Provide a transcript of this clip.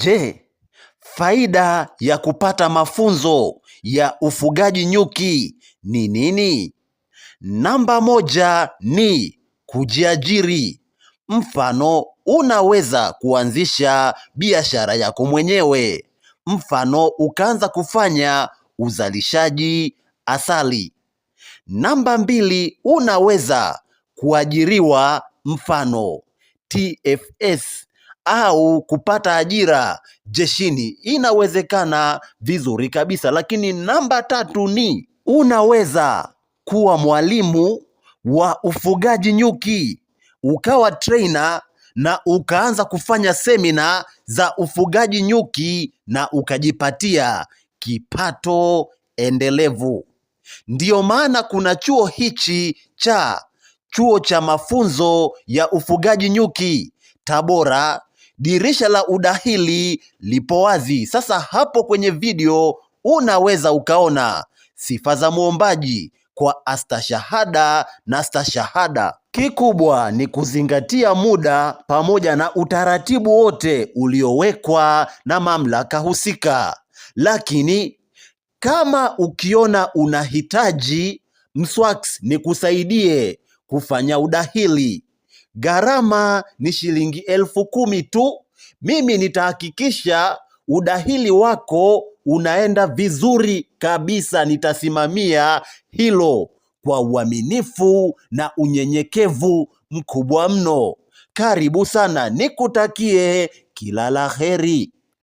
Je, faida ya kupata mafunzo ya ufugaji nyuki ni nini? Namba moja ni kujiajiri. Mfano, unaweza kuanzisha biashara yako mwenyewe. Mfano, ukaanza kufanya uzalishaji asali. Namba mbili, unaweza kuajiriwa, mfano TFS, au kupata ajira jeshini. Inawezekana vizuri kabisa. Lakini namba tatu ni unaweza kuwa mwalimu wa ufugaji nyuki, ukawa trainer na ukaanza kufanya semina za ufugaji nyuki na ukajipatia kipato endelevu. Ndiyo maana kuna chuo hichi cha chuo cha mafunzo ya ufugaji nyuki Tabora. Dirisha la udahili lipo wazi. Sasa hapo kwenye video unaweza ukaona sifa za muombaji kwa astashahada na stashahada. Kikubwa ni kuzingatia muda pamoja na utaratibu wote uliowekwa na mamlaka husika. Lakini kama ukiona unahitaji Mswax nikusaidie kufanya udahili, gharama ni shilingi 10,000 tu. Mimi nitahakikisha udahili wako unaenda vizuri kabisa. Nitasimamia hilo kwa uaminifu na unyenyekevu mkubwa mno. Karibu sana, nikutakie kila la heri.